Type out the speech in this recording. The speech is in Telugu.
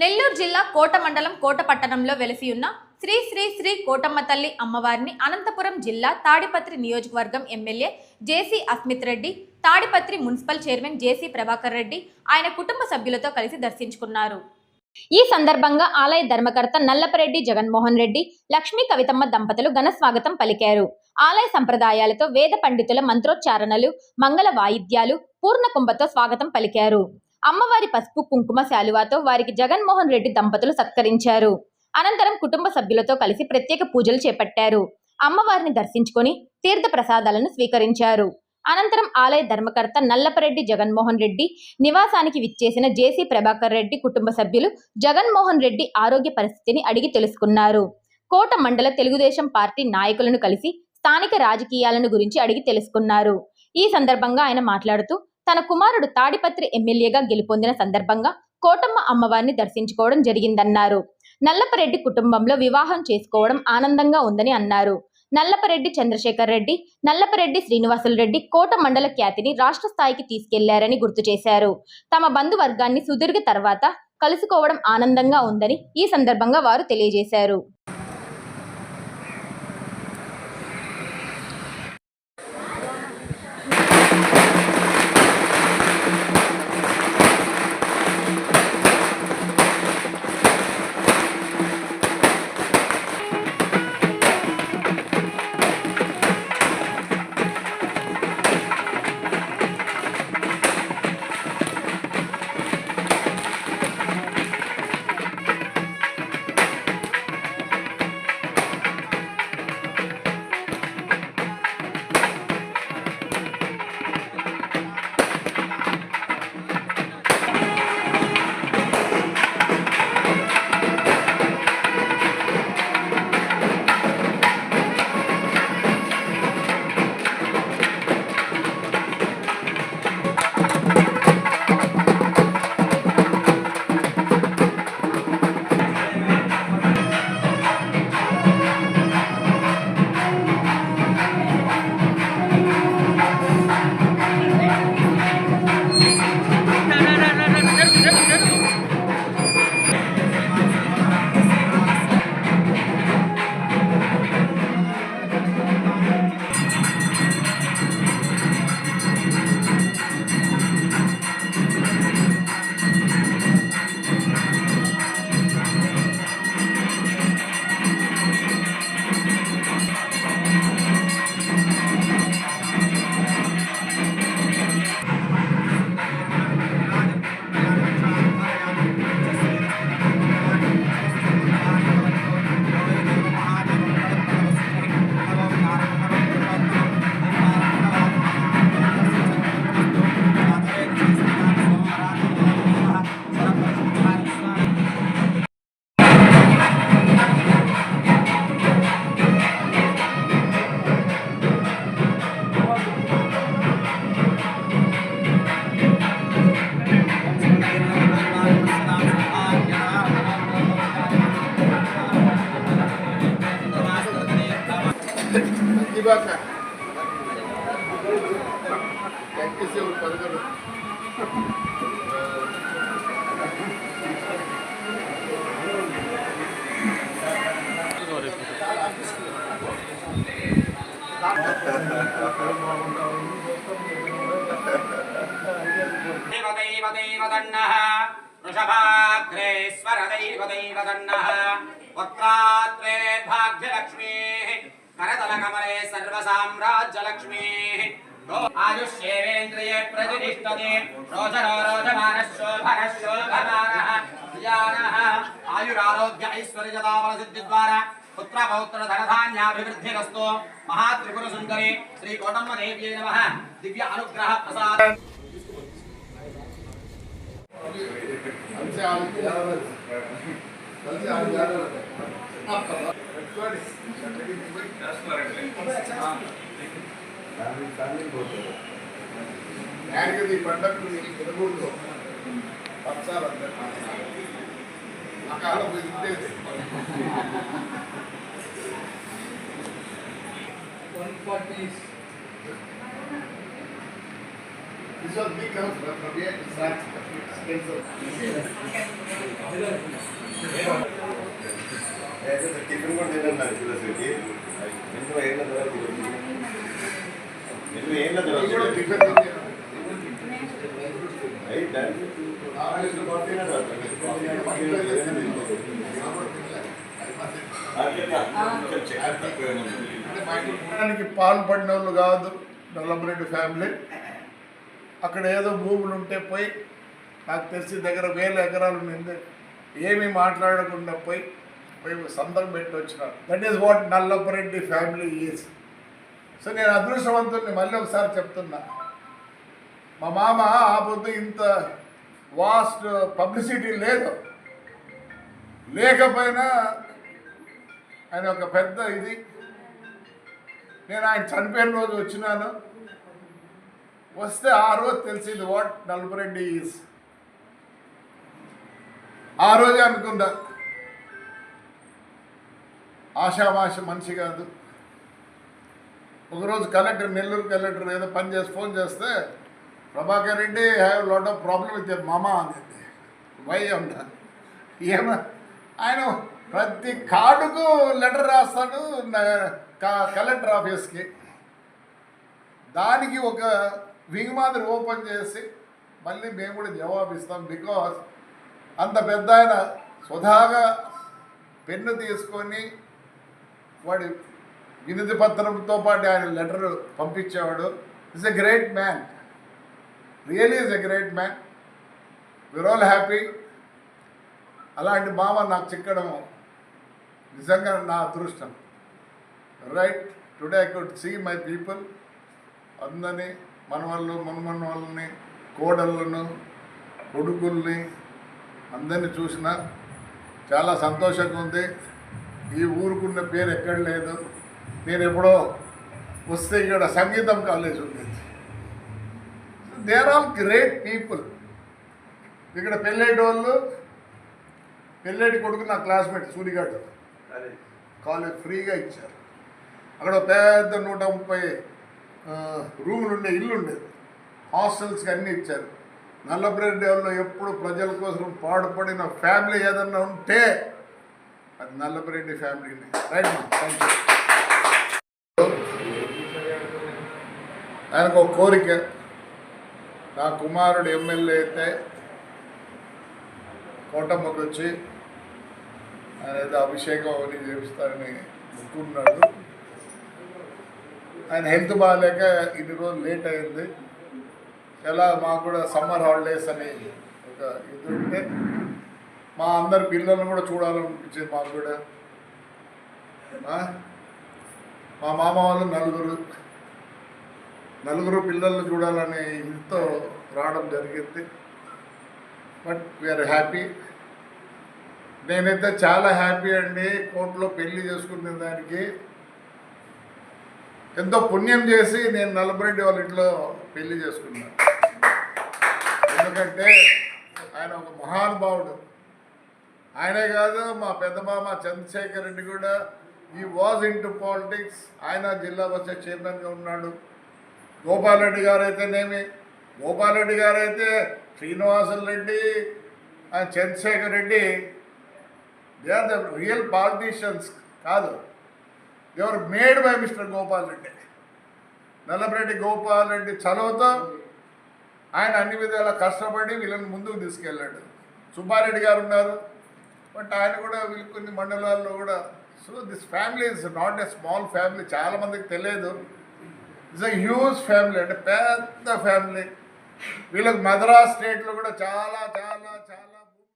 నెల్లూరు జిల్లా కోట మండలం కోట పట్టణంలో వెలిసి ఉన్న శ్రీ శ్రీ శ్రీ కోటమ్మ తల్లి అమ్మవారిని అనంతపురం జిల్లా తాడిపత్రి నియోజకవర్గం ఎమ్మెల్యే జేసీ అస్మిత్ రెడ్డి, తాడిపత్రి మున్సిపల్ చైర్మన్ జేసీ ప్రభాకర్ రెడ్డి ఆయన కుటుంబ సభ్యులతో కలిసి దర్శించుకున్నారు. ఈ సందర్భంగా ఆలయ ధర్మకర్త నల్లపరెడ్డి జగన్మోహన్ రెడ్డి, లక్ష్మీ కవితమ్మ దంపతులు ఘన స్వాగతం పలికారు. ఆలయ సంప్రదాయాలతో వేద పండితుల మంత్రోచ్చారణలు, మంగళ వాయిద్యాలు, పూర్ణ కుంభతో స్వాగతం పలికారు. అమ్మవారి పసుపు కుంకుమ శాలువాతో వారికి జగన్మోహన్ రెడ్డి దంపతులు సత్కరించారు. అనంతరం కుటుంబ సభ్యులతో కలిసి ప్రత్యేక పూజలు చేపట్టారు. అమ్మవారిని దర్శించుకొని తీర్థ ప్రసాదాలను స్వీకరించారు. అనంతరం ఆలయ ధర్మకర్త నల్లపరెడ్డి జగన్మోహన్ రెడ్డి నివాసానికి విచ్చేసిన జేసీ ప్రభాకర్ రెడ్డి కుటుంబ సభ్యులు జగన్మోహన్ రెడ్డి ఆరోగ్య పరిస్థితిని అడిగి తెలుసుకున్నారు. కోట మండల తెలుగుదేశం పార్టీ నాయకులను కలిసి స్థానిక రాజకీయాలను గురించి అడిగి తెలుసుకున్నారు. ఈ సందర్భంగా ఆయన మాట్లాడుతూ తన కుమారుడు తాడిపత్రి ఎమ్మెల్యేగా గెలుపొందిన సందర్భంగా కోటమ్మ అమ్మవారిని దర్శించుకోవడం జరిగిందన్నారు. నల్లపరెడ్డి కుటుంబంలో వివాహం చేసుకోవడం ఆనందంగా ఉందని అన్నారు. నల్లపరెడ్డి చంద్రశేఖర్ రెడ్డి, నల్లపరెడ్డి శ్రీనివాసులు రెడ్డి కోట మండల ఖ్యాతిని రాష్ట్ర స్థాయికి తీసుకెళ్లారని గుర్తు చేశారు. తమ బంధువర్గాన్ని సుదీర్ఘ తర్వాత కలుసుకోవడం ఆనందంగా ఉందని ఈ సందర్భంగా వారు తెలియజేశారు. वृषभाग्रेश्वरदैवदैवदन्नः वक्त्रात्रे भाग्यलक्ष्मीः करतलकमले सर्वसाम्राज्यलक्ष्मीः आयुष्येवेन्द्रिये प्रतिष्ठते रोचनो रोचमानः शोभनः शोभमानः प्रियानः आयुरारोग्य ऐश्वर्यदाबलसिद्धिद्वारा पुत्र पौत्र धनधान्याभिवृद्धिरस्तु महात्रिपुर सुंदरी श्री कोटम्म देव्यै नमः दिव्य अनुग्रह प्रसाद This was big house from here to start. ఉన్నారు ఫిలాసఫీ 80 ఏళ్ళ తర్వాత 80 ఏళ్ళ తర్వాత పాల్పడిన వాళ్ళు కాదు నల్లమరెడ్డి ఫ్యామిలీ. అక్కడ ఏదో భూములు ఉంటే పోయి నాకు తెలిసి దగ్గర 1000 ఎకరాలు ఉంది, ఏమీ మాట్లాడకుండా పోయి సంతకం పెట్టి వచ్చినారు. That is what Nallamareddy family is. So నేను అదృష్టవంతుడిని, మళ్ళీ ఒకసారి చెప్తున్నా. మా మామ ఆ పొద్దు ఇంత వాస్ట్ పబ్లిసిటీ లేదు, లేకపోయినా ఆయన ఒక పెద్ద ఇది. నేను ఆయన చనిపోయిన రోజు వచ్చినాను, వస్తే ఆ రోజు తెలిసింది వాట్ నల్లమరెడ్డి ఈజ్. ఆ రోజే అనుకుందా ఆషామాష మనిషి కాదు. ఒకరోజు నెల్లూరు కలెక్టర్ ఏదో పని చేసి ఫోన్ చేస్తే, Prabhakar Reddy have lot of problem with మామ అనేది. వై అంట ఏమో ఆయన ప్రతి కార్డుకు లెటర్ రాస్తాడు కలెక్టర్ ఆఫీస్కి. దానికి ఒక వింగ్ మాదిరి ఓపెన్ చేసి మళ్ళీ మేము కూడా జవాబు ఇస్తాం. బికాస్ అంత పెద్ద ఆయన స్వతహాగా పెన్ను తీసుకొని వాడి వినతి పత్రంతో పాటు ఆయన లెటర్ పంపించేవాడు. It's a great man, really is a great man. We're all happy. అలాంటి మామ నాకు చిక్కడం నిజంగా నా అదృష్టం. Right today I could see my people, అందరినీ మనవళ్ళని కోడళ్ళను కొడుకుల్ని అందరినీ చూసిన చాలా సంతోషంగా ఉంది. ఈ ఊరుకున్న పేరు ఎక్కడ లేదు. నేను ఎప్పుడో వస్తే ఇక్కడ సంగీతం కాలేజ్ ఉండేది. They are all great people. ఇక్కడ పెళ్ళేటోళ్ళు, పెళ్ళేటి కొడుకు నా క్లాస్మేట్ సూరిగాడు కాలేజ్ ఫ్రీగా ఇచ్చారు. అక్కడ పెద్ద 130 రూములు ఉండే ఇల్లు ఉండేది, హాస్టల్స్కి అన్నీ ఇచ్చారు. నల్లమరెడ్డి వాళ్ళు ఎప్పుడు ప్రజల కోసం పాటుపడిన ఫ్యామిలీ ఏదన్నా ఉంటే అది నల్లమరెడ్డి ఫ్యామిలీని. రైట్ మా థ్యాంక్ యూ. ఆయనకు ఒక కోరిక, నా కుమారుడు ఎమ్మెల్యే అయితే కోటమ్మకు వచ్చి ఆయన ఏదో అభిషేకం అవన్నీ చేపిస్తారని అనుకున్నాడు. ఆయన హెల్త్ బాగాలేక ఇన్ని రోజులు లేట్ అయింది. ఎలా మాకు కూడా సమ్మర్ హాలిడేస్ అని ఒక ఇది ఉంటే మా అందరి పిల్లలను కూడా చూడాలనిపించింది మాకు కూడా. మా మామ వాళ్ళు నలుగురు పిల్లలను చూడాలని ఇంతో రావడం జరిగింది. But we are happy. నేనైతే చాలా హ్యాపీ అండి. కోర్టులో పెళ్లి చేసుకునే దానికి ఎంతో పుణ్యం చేసి నేను నల్లమరెడ్డి వాళ్ళ ఇంట్లో పెళ్లి చేసుకున్నాను. ఎందుకంటే ఆయన ఒక మహానుభావుడు. ఆయనే కాదు, మా పెద్ద మామ చంద్రశేఖర్ రెడ్డి కూడా ఈ వాజ్ ఇంటూ పాలిటిక్స్. ఆయన జిల్లా పరిషత్ చైర్మన్గా ఉన్నాడు. గోపాలరెడ్డి గారు అయితే Srinivasulu Reddy, Chandrasekhar Reddy, they are the real politicians కాదు. ఎవరు made by mister Gopal Reddy. Nallamareddy Gopal Reddy చలవతో ఆయన అన్ని విధాలా కష్టపడి వీళ్ళని ముందుకు తీసుకెళ్ళాడు. సుబ్బారెడ్డి గారు ఉన్నారు, బట్ ఆయన కూడా వీళ్ళు కొన్ని మండలాల్లో కూడా. So this family is not a small family. చాలామందికి తెలియదు. ఇట్స్ ఎ హ్యూజ్ ఫ్యామిలీ, అంటే పెద్ద ఫ్యామిలీ. వీళ్ళకి మద్రాస్ స్టేట్లో కూడా చాలా చాలా చాలా